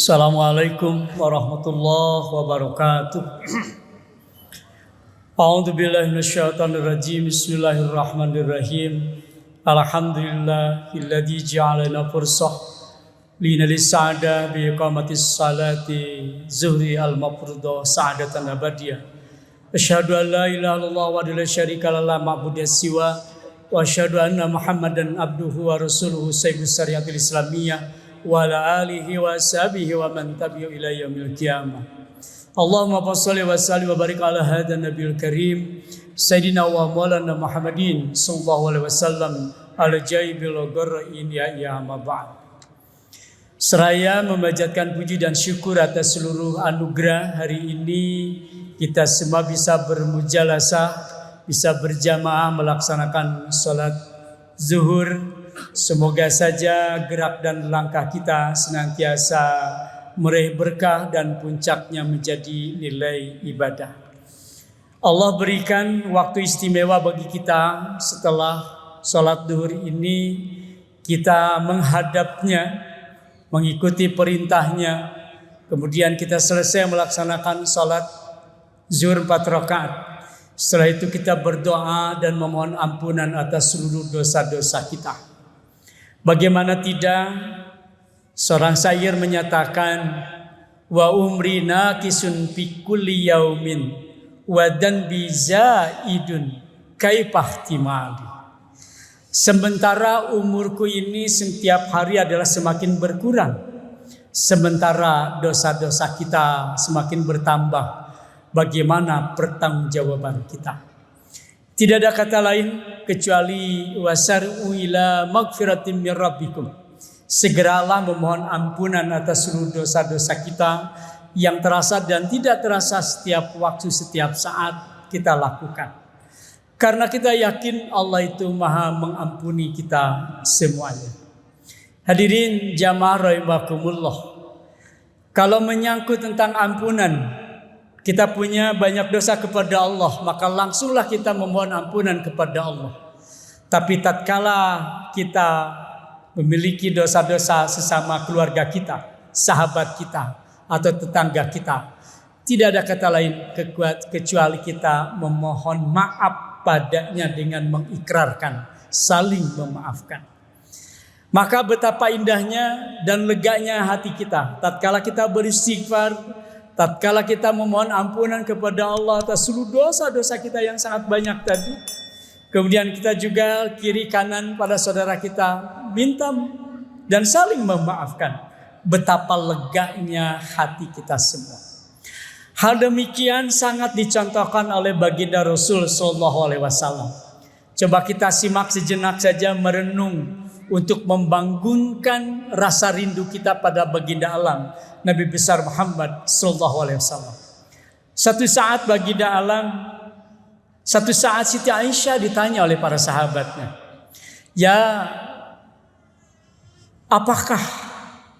Assalamualaikum warahmatullahi wabarakatuh. A'udzubillahi minasyaitonirrajim. Bismillahirrahmanirrahim. Alhamdulillahilladzi ja'alana fursah linal sa'ada bi iqamatis salati zuhri al-mafruḍah sa'adatan abadiyah. Asyhadu an la ilaha illallah wa la syarika lahu la ma'budu siwa wa asyhadu anna Muhammadan abduhu wa rasuluhu sayyidus syariatil islamiyah wa ala alihi wa sahbihi wa man tabi'u ila yaumil qiyamah. Allahumma shalli wa sallim wa barik ala hadan nabiyil karim sayyidina wa maulana Muhammadin sallallahu alaihi wasallam al jaibil gharrain ya amma ba'd. Seraya memanjatkan puji dan syukur atas seluruh anugerah, hari ini kita semua bisa bermujalasah, bisa berjamaah melaksanakan salat zuhur. Semoga saja gerak dan langkah kita senantiasa meraih berkah dan puncaknya menjadi nilai ibadah. Allah berikan waktu istimewa bagi kita setelah sholat duhur ini, kita menghadapnya, mengikuti perintahnya. Kemudian kita selesai melaksanakan sholat zuhur 4 rakaat. Setelah itu kita berdoa dan memohon ampunan atas seluruh dosa-dosa kita. Bagaimana tidak, seorang syair menyatakan, wa umri naqisun fi kulli yaumin wa danbi zaidun kaifah timali. Sementara umurku ini setiap hari adalah semakin berkurang, sementara dosa-dosa kita semakin bertambah. Bagaimana pertanggungjawaban kita? Tidak ada kata lain kecuali wasar'u ila magfiratin mir rabbikum. Segeralah memohon ampunan atas seluruh dosa-dosa kita yang terasa dan tidak terasa setiap waktu, setiap saat kita lakukan. Karena kita yakin Allah itu Maha mengampuni kita semuanya. Hadirin jamaah rahimakumullah. Kalau menyangkut tentang ampunan, kita punya banyak dosa kepada Allah, maka langsunglah kita memohon ampunan kepada Allah. Tapi tatkala kita memiliki dosa-dosa sesama keluarga kita, sahabat kita, atau tetangga kita, tidak ada kata lain kecuali kita memohon maaf padanya dengan mengikrarkan, saling memaafkan. Maka betapa indahnya dan leganya hati kita tatkala kita beristighfar, tatkala kita memohon ampunan kepada Allah atas seluruh dosa-dosa kita yang sangat banyak tadi. Kemudian kita juga kiri kanan pada saudara kita minta dan saling memaafkan. Betapa leganya hati kita semua. Hal demikian sangat dicontohkan oleh baginda Rasul sallallahu alaihi wasallam. Coba kita simak sejenak saja, merenung untuk membangunkan rasa rindu kita pada baginda alam Nabi besar Muhammad sallallahu alaihi wasallam. Satu saat Siti Aisyah ditanya oleh para sahabatnya, "Ya,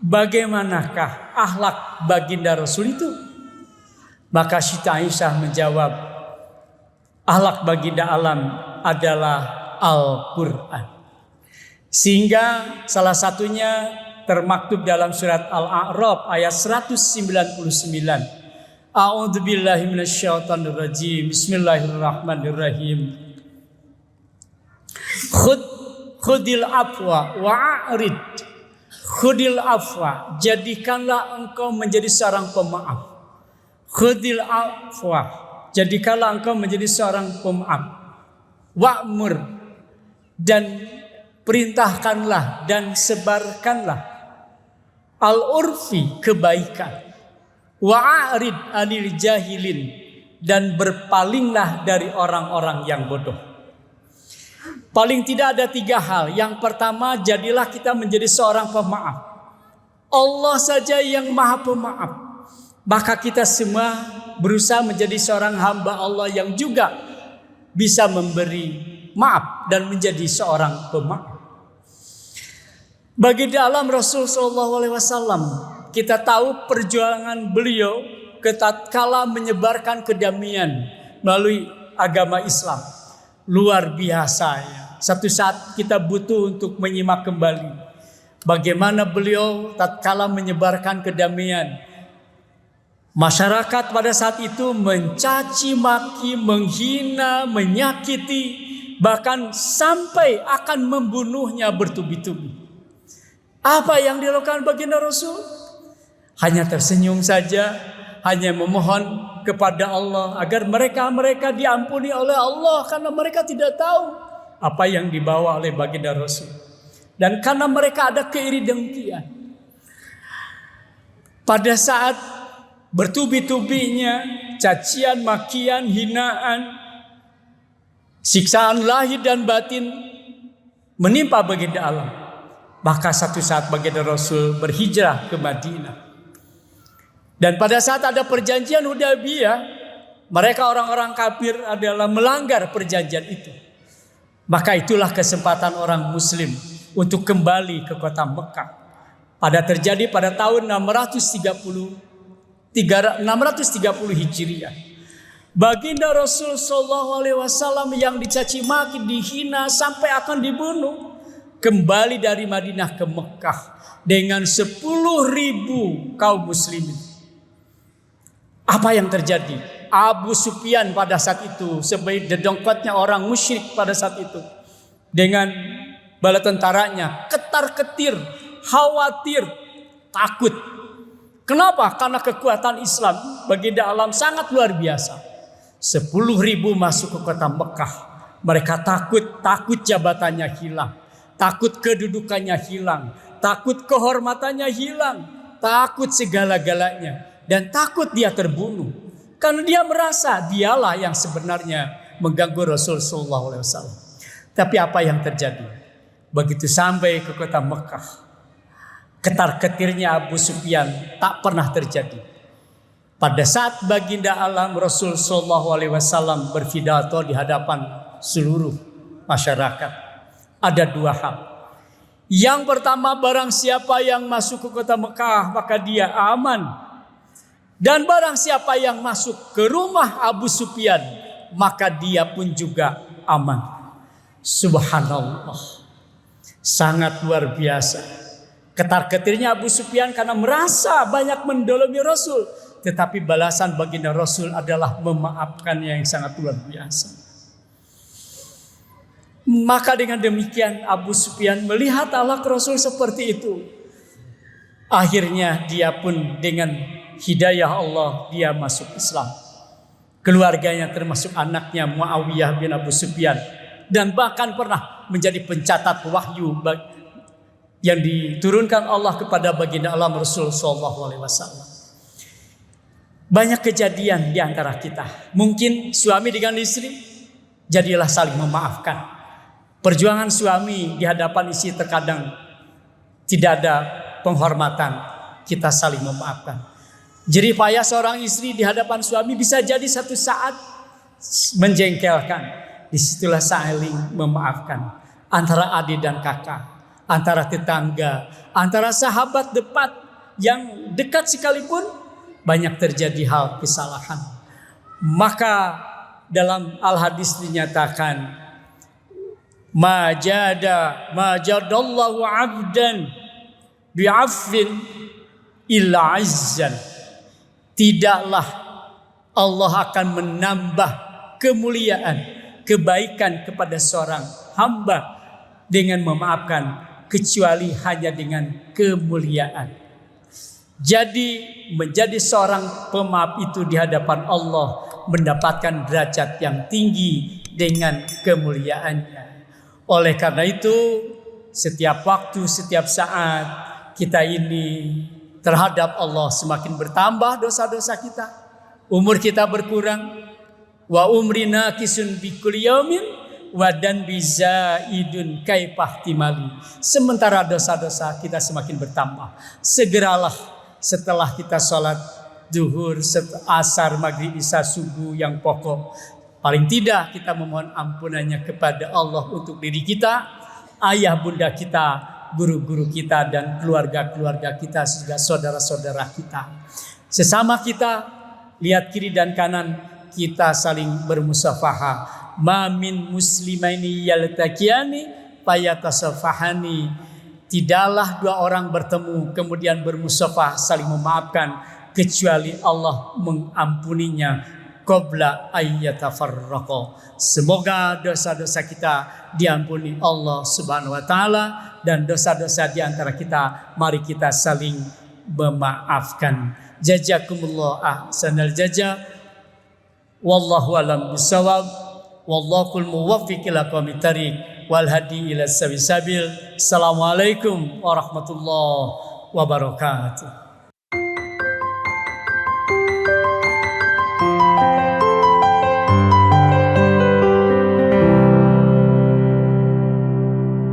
bagaimanakah akhlak baginda Rasul itu?" Maka Siti Aisyah menjawab, "Akhlak baginda alam adalah Al-Qur'an." Sehingga salah satunya termaktub dalam surat Al-A'raf ayat 199. A'udzubillahi minasyaitonirrajim. Bismillahirrahmanirrahim. Khudil afwa wa'rid. Khudil afwa, jadikanlah engkau menjadi seorang pemaaf. Khudil afwa, jadikanlah engkau menjadi seorang pemaaf. Wa'mur, dan perintahkanlah dan sebarkanlah al-urfi, kebaikan. Wa'arid anil jahilin, dan berpalinglah dari orang-orang yang bodoh. Paling tidak ada 3 hal. Yang pertama, jadilah kita menjadi seorang pemaaf. Allah saja yang Maha Pemaaf. Maka kita semua berusaha menjadi seorang hamba Allah yang juga bisa memberi maaf dan menjadi seorang pemaaf. Bagi dalam Rasul sallallahu alaihi wasallam, kita tahu perjuangan beliau tatkala menyebarkan kedamaian melalui agama Islam. Luar biasa ya. Satu saat kita butuh untuk menyimak kembali Bagaimana beliau tatkala menyebarkan kedamaian. Masyarakat pada saat itu mencaci maki, menghina, menyakiti, bahkan sampai akan membunuhnya bertubi-tubi. Apa yang dilakukan baginda Rasul? Hanya tersenyum saja, hanya memohon kepada Allah agar mereka diampuni oleh Allah, karena mereka tidak tahu apa yang dibawa oleh baginda Rasul. Dan karena mereka ada keiri dengkian. Pada saat bertubi-tubinya cacian, makian, hinaan, siksaan lahir dan batin menimpa baginda Allah, maka satu saat baginda Rasul berhijrah ke Madinah. Dan pada saat ada perjanjian Hudaybiyah, mereka orang-orang kafir adalah melanggar perjanjian itu. Maka itulah kesempatan orang Muslim untuk kembali ke kota Mekah. Terjadi pada tahun 630 Hijriah. Baginda Rasul SAW yang dicaci maki, dihina sampai akan dibunuh, kembali dari Madinah ke Mekah dengan 10.000 kaum muslimin. Apa yang terjadi? Abu Sufyan pada saat itu sebagai dedengkotnya orang musyrik pada saat itu, dengan bala tentaranya ketar-ketir, khawatir, takut. Kenapa? Karena kekuatan Islam baginda alam sangat luar biasa. 10.000 masuk ke kota Mekah. Mereka takut jabatannya hilang, takut kedudukannya hilang, takut kehormatannya hilang, takut segala-galanya, dan takut dia terbunuh. Karena dia merasa dialah yang sebenarnya mengganggu Rasul sallallahu alaihi wasallam. Tapi apa yang terjadi? Begitu sampai ke kota Mekah, ketar-ketirnya Abu Sufyan tak pernah terjadi. Pada saat baginda alam Rasul sallallahu alaihi wasallam berpidato di hadapan seluruh masyarakat, ada dua hal. Yang pertama, barang siapa yang masuk ke kota Mekah maka dia aman. Dan barang siapa yang masuk ke rumah Abu Sufyan maka dia pun juga aman. Subhanallah. Sangat luar biasa. Ketar-ketirnya Abu Sufyan karena merasa banyak mendolimi Rasul. Tetapi balasan baginda Rasul adalah memaafkan yang sangat luar biasa. Maka dengan demikian Abu Sufyan melihat akhlak Rasul seperti itu. Akhirnya dia pun dengan hidayah Allah dia masuk Islam. Keluarganya termasuk anaknya Muawiyah bin Abu Sufyan. Dan bahkan pernah menjadi pencatat wahyu yang diturunkan Allah kepada baginda alam Rasul sallallahu alaihi wasallam. Banyak kejadian di antara kita. Mungkin suami dengan istri, jadilah saling memaafkan. Perjuangan suami di hadapan istri terkadang tidak ada penghormatan, kita saling memaafkan. Jerih payah seorang istri di hadapan suami bisa jadi satu saat menjengkelkan. Disitulah saling memaafkan. Antara adik dan kakak, antara tetangga, antara sahabat yang dekat sekalipun, banyak terjadi hal kesalahan. Maka dalam al-hadis dinyatakan, majadallahu abdan bi'afin illa izzan. Tidaklah Allah akan menambah kemuliaan, kebaikan kepada seorang hamba dengan memaafkan, kecuali hanya dengan kemuliaan. Jadi menjadi seorang pemaaf itu di hadapan Allah mendapatkan derajat yang tinggi dengan kemuliaannya. Oleh karena itu setiap waktu, setiap saat kita ini terhadap Allah semakin bertambah dosa-dosa kita. Umur kita berkurang. Wa umrina kisun bikul yaumin wa dan bizaidun kaifahtimali. Sementara dosa-dosa kita semakin bertambah. Segeralah setelah kita sholat zuhur, asar, maghrib, isya, subuh yang pokok, paling tidak kita memohon ampunannya kepada Allah untuk diri kita, ayah bunda kita, guru-guru kita, dan keluarga-keluarga kita, juga saudara-saudara kita. Sesama kita, lihat kiri dan kanan, kita saling bermusafahah. Ma min muslimaini yaltaqiyani fayatasafahani. Tidaklah dua orang bertemu kemudian bermusafah saling memaafkan kecuali Allah mengampuninya qabla ayyatafarraqa. Semoga dosa-dosa kita diampuni Allah Subhanahu wa taala, dan dosa-dosa di antara kita mari kita saling memaafkan. Jazakumullah ahsanal jaza. Wallahu alam bisawab. Wallahul muwaffiq ila aqwamit thariq wal hadi ila sabil. Assalamualaikum warahmatullahi wabarakatuh.